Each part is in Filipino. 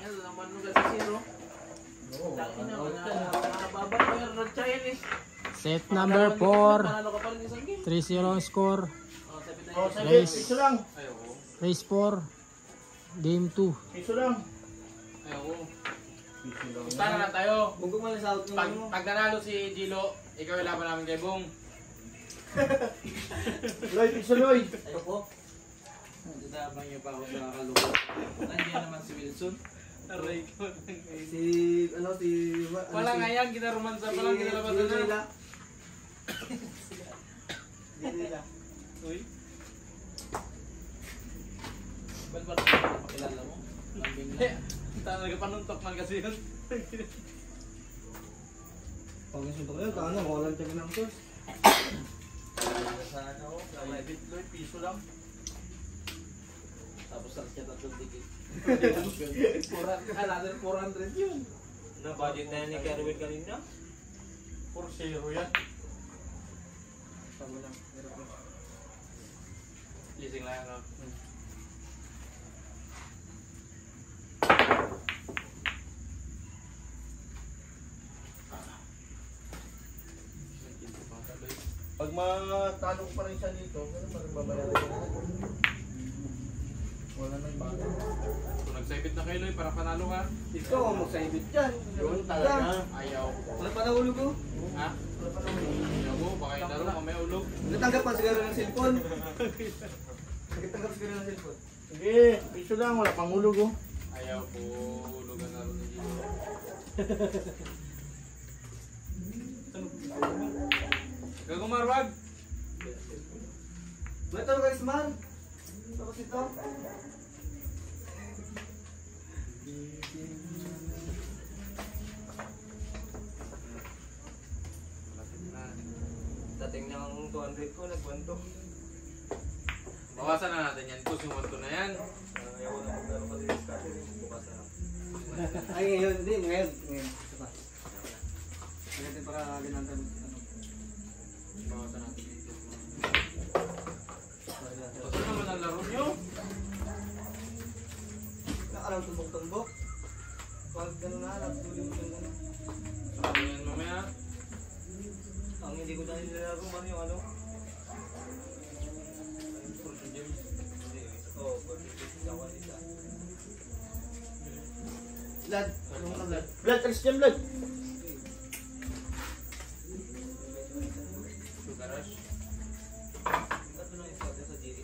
Yan, naman mo kasi zero. Laki na, nakababa pa yung Red Chinese. Set number 4. 3-0 ang score. Piso lang. Race 4. Game 2. Piso lang. Ayoko. Punta na tayo. Bugong mo na sa out mo. Pag nanalo si Gilo, ikaw yung laban namin kay Bong. Lloyd, piso Lloyd. Ayoko. Dadabang niyo pa ako sa kalungkot. Nandiyan naman si Wilson. Aray ko. Si Wala nga yan, kinaromansa pa lang, kinalabasan na. Nila. Uy. Ba't ba pakilala mo? Lambing na. Talaga panuntok man kasi yun. Pag-isuntok yun, kano, walang tabi ng tos. Sana ako, may bitloy, piso lang. Tapos sa siya tatlong tikit. Another 400 yun. Na-budget na yan ni Kerwin kanina. 4-0 yan. Tama lang, hirap mo. Gising lang yan, no? Pag matanong pa rin siya dito, ganun pa rin babayaran niya. Wala nang bago. Kung nagsabit na kayo, Loy, para panalo ka. Ikaw ang magsaibit dyan. Yun talaga. Ayaw. Wala pa nahulog ko. Ha? Ayaw mo, baka yung laro, mamaya ulog. Natanggap pa siguro ng cellphone. Nagtanggap siguro ng cellphone. Sige, piso lang. Wala pang hulog oh. Ayaw po, ulugan na rin ni Gilo. Gagumar, wag! Beto guys, man. Tapos ito. Dating ng 200 ko, nagwanto. Bawasan na natin yan, kung sumunto na yan. Ayaw ko na maglaro pa din kasi bukas na lang. Ay, ngayon, hindi, ngayon. Ito pa. Ngayon para ginantan. Bawasan natin dito. Kasi naman ang laro nyo. Nakaraw tumbok-tumbok. Pag gano'n na, nagtuloy mo yung gano'n. Sabi yan mamaya. Ang hindi ko dahil nilalaro man yung ano. Fortune James. Oo, Fortune James. Blood. Anong ka blood? Blood, Christian blood. Sugar rush. Ito na yung sa GD.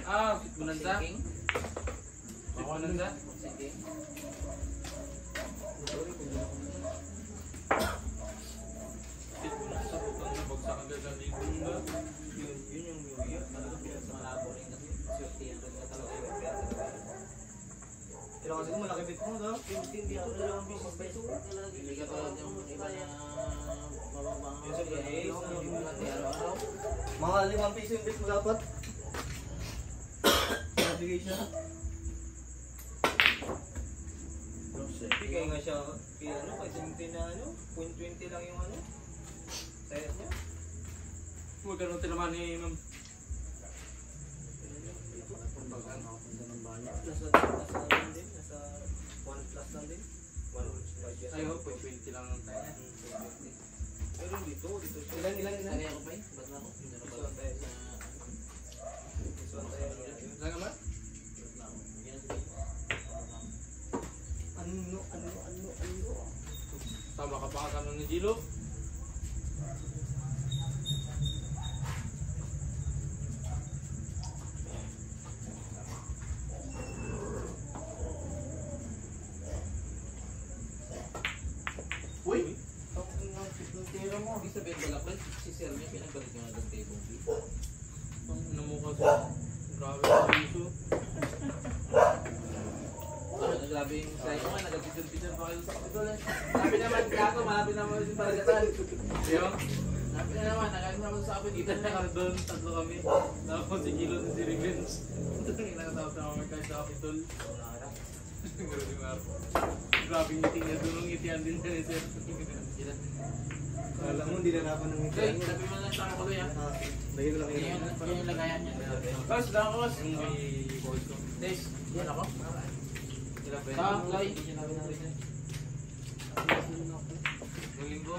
Ah, Bonanza. Ako Bonanza. Bonanza, bukang nabagsak ang gagaling ko na. Yun yung Yuya. Talaga pinagsamalabo rin kasi. Swerte yan doon na talaga yung kaya talaga. Pero kasi kung malaki bit mo daw, hindi ako na lang ang business pa ito. Hindi ka tulad yung iba na mababang Yung sa PA, araw-araw. mga 5 piso yung bit mo dapat. Navigation. Bigay nga siya, kaya ano, kay 20 na ano, 0.20 lang yung ano. Sayat niya. Huwag ka nung tinaman ni Ma'am. Nasa ano din, nasa 1 plus lang din. 1 Ay, ho, 20 lang ang tayo. Pero dito. Ilan? Sali ako pa eh. Ba't na ako? Hindi na ba? Saan ka ba? Ano? Tama ka pa ka ni Gilo. Uy! Ang tira mo. Ibig sabihin ko lang, si Sir niya pinagbalik niya ng table fee. Ang namukha sa grabe ang piso. Grabe yung sa'yo nga, nagapicture-picture pa kayo sa kapitol eh. Sabi naman, kako, malapit naman yung paragatan. Yung? Sabi na naman, nagaling naman sa kapit. Kita na kami doon, tatlo kami. Tapos si Gilo at si Revenge. Nakatapos na kami kayo sa kapitol. Grabe yung ngiti niya doon, ang ngitian din niya ni Sir. Alam mo, hindi na napan ng ngiti. Okay, sabi mo lang sa ako kuya. Dahil lang Yan yung lagayan niya. Boss, lang ko boss. Yung may voice ko. Des. Yan ako. Sa Lay. Yung linggo.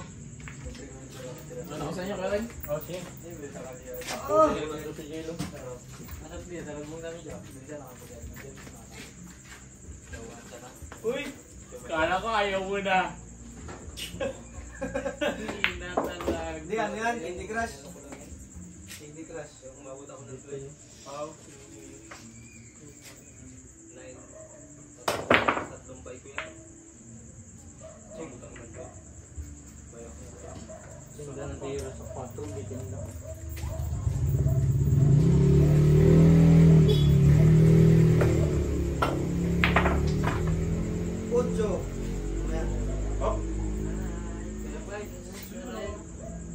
Ano sa inyo, Karen? Oh, sige. Si Jello. Uy! Kala ko ayaw mo na. Hina talaga. Hindi ano yan, Candy Crush. Candy Crush, yung umabot ako ng 12. Tatlong bike ko yan. Check, utang man ko. Bayak ko. Ganda ng tiro sa photo, bitin lang. Ocho. Ayan. Oh,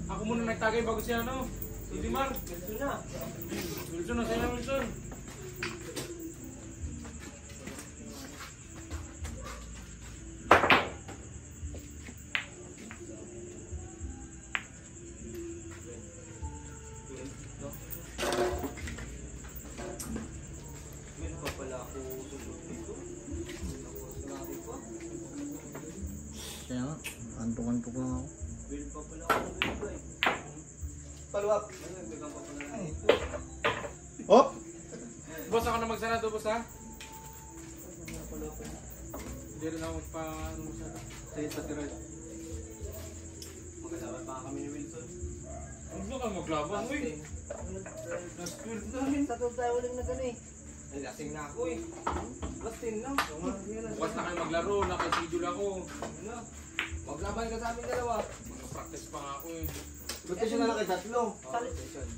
Ako muna nagtagay bago siya, ano? Si Mar. Ito na. Wilson, nasa na Wilson. Meron pa pala ako sunod dito. Tapos natin pa. Kaya nga, antok-antok lang ako. Meron pa pala ako dito eh. Follow up. Nagdagang pa pala na ito. oh, Boss, ako na magsara to, boss, ha? Follow up. Hindi rin ako magpa-ano masyado. Sige, sa tirad. Magkasama pa kami ni Wilson. Huwag na kang maglabang, uy. Nas-12 na. Sa tayo uling na gano'n eh. Ay, lasing na ako eh. Last 10 na. Bukas na kayo maglaro, nakasidule ako. Ano? Maglaban ka sa amin dalawa. Magpa-practice pa nga ako, eh. rotation na lang kay tatlo. Rotation.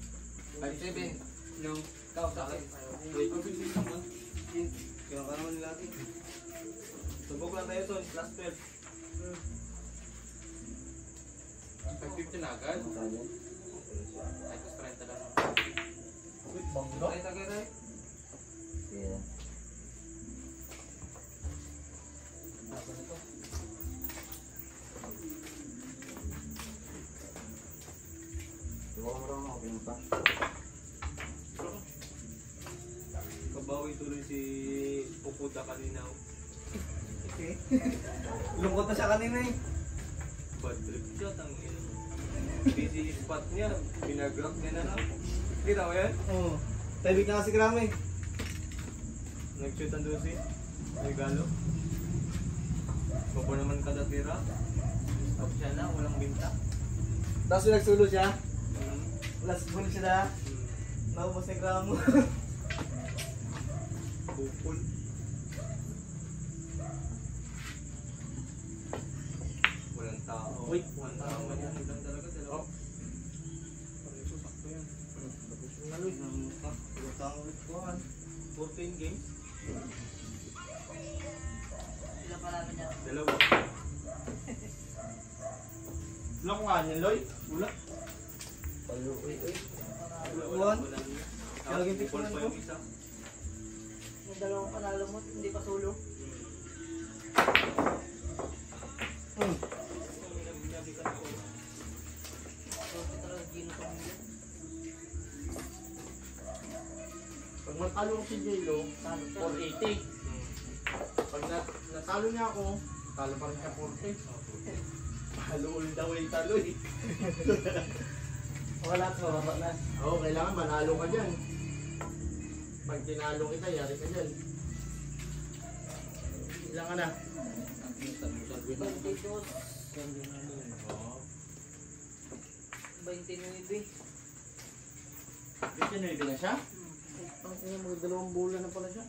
5-7. No. Ikaw sa akin. Wait. Kaya ka naman nila atin. Subok lang tayo son. Plus 12. 550 na agad. Ay, tapos 30 lang. Wait, bangga. Ay, tagay tayo. Yeah. Ako na to. Diba ka marunong ako pinunta? Kabawi tuloy si Pupuda kanina. Okay. Lungkot na siya kanina eh. Bad trip siya, tangin. Busy spot niya, binagrap niya na lang. Kita mo yan? Oo. Tahimik na kasi Krame. Nag-shoot ang dosi. Regalo. Babo naman kada tira. Stop siya na, walang binta. Tapos nagsulo siya. Last ball siya na. Naubos ni Kramo. Bupol. Walang tao. Wait. Walang tao man yan. Lang talaga dalawa. Pareso, sakto yan. Walang tao ulit ko. 14 games. Ilan parami niya? Dalawa. Wala ko nga niyan, Loy. Wala. One. Laging picture pa yung isa. Yung dalawang panalo mo, hindi pa solo. So, ito lang Gino Pamilya. Pag matalo ko si Jello, Talo siya. 480. Pag natalo niya ako, talo pa rin siya 40. Talo ulit daw yung talo eh. Wala at mababa na. Oo, kailangan manalo ka dyan. Pag tinalo kita, yari ka dyan. Ilan ka na? 22. 29. Ito na na siya? Ang kanya mga dalawang bulan na pala siya.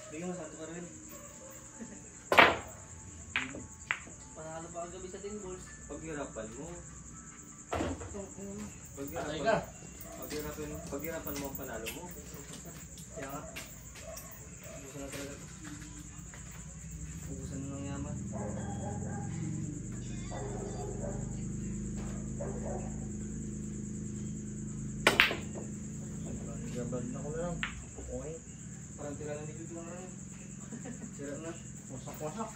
Bigyan mo sa ito ka rin. Panalo pa kagabi sa 10 balls. Paghirapan mo. Patay ka. Paghirapan mo ang panalo mo. Kaya nga. Ubusan na talaga. Ubusan na ng yaman. Gabad na ko na lang. Okay. Parang tira na ni Jude lang rin. Sira na. Wasak-wasak.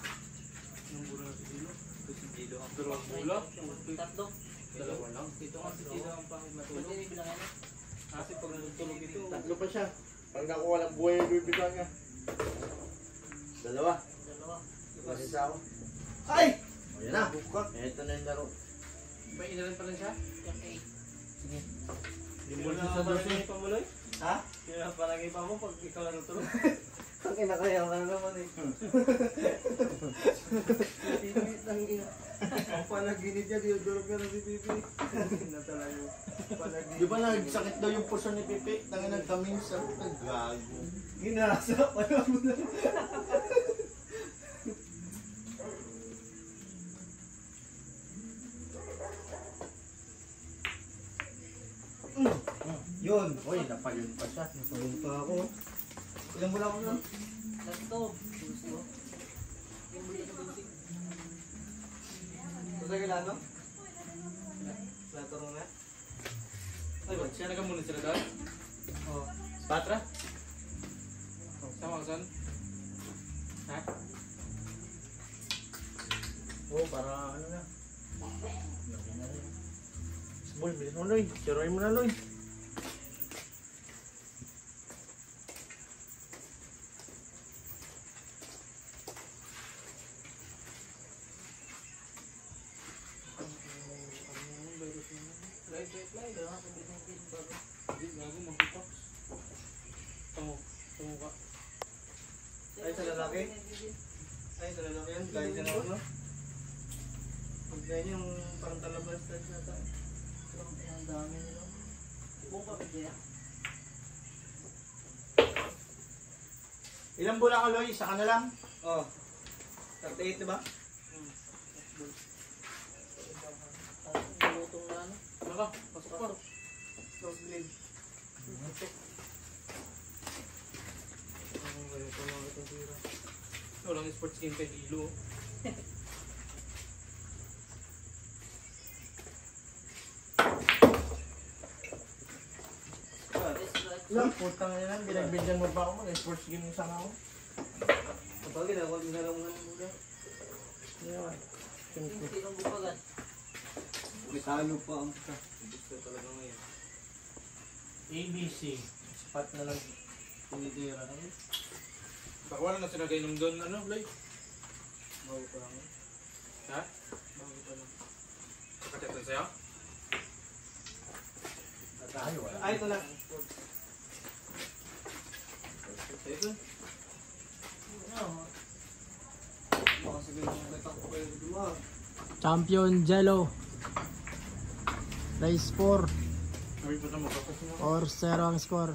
Nung buro na si Gilo. Ito si Gilo ang Dalawang bula. Tatlo. Dalawa lang. Ito nga si Gilo ang pangit matulog. Pwede bilang ano? Kasi pag natutulog ito, tatlo pa siya. Pag nakuha lang buhay yung bibigyan niya. Dalawa. Kasi isa ako. Ay! O yan na. Ito na yung laro. May inalan pa lang siya? Hindi mo na palagay pa mo, Loy? Ha? Hindi na palagay pa mo pag ikaw na natulog. Ang kinakaya ka naman eh. Ang panaginip niya, diodorog ka na si Pipi. Natalayo. Di ba nagsakit daw yung puso ni Pipi? Tangin nagkaming sa naggago. Ginasa pa naman. Yun. Uy, napayun pa siya. Napagod pa ako. Ilang wala ko na? Ganito. Gusto. Yung bulit na bulit. Basta kailangan? Lataro na? Ay, ba't siya nagkamunod sila doon? Oo. Patra? Sama ka son? Ha? Oo, para ano na. Small, bilis mo Loy. Siroin mo na Loy. Hindi, gago, mag-detox. Tungo ka. Ay, sa lalaki? Ay, sa lalaki yan. Kahit yan ako, no? Huwag na yung parang talabas na nata. Ang dami nila. Buong kapit Ilang bola ka Loy? Isa ka na lang? Oh. 38, diba? Lutong na ano. Ano ka? Pasok pa. Close blade. Ang gano'n pa mga itong tira. Walang sports game kay Hilo. Lang, putang ina lang. Binagbigyan mo pa ako. Mag-sports game yung sanga ko. Kapag ginagawa, ginagawa mo ng bulan. Yan. Yung tinong bupagan. Talo pa ang ka. Gusto talaga ngayon. ABC. Spot na lang. Tinitira. Baka wala na sinagay nung doon, ano, Loy? Bago pa lang. Ha? Bago pa lang. Kachat na sa'yo? Ay, wala. Ay, ito lang. Ito. Ano? Baka sabihin mo may takbo kayo duma. Champion Jello. Race 4. Sabi pa na magkakos mo. 4-0 ang score.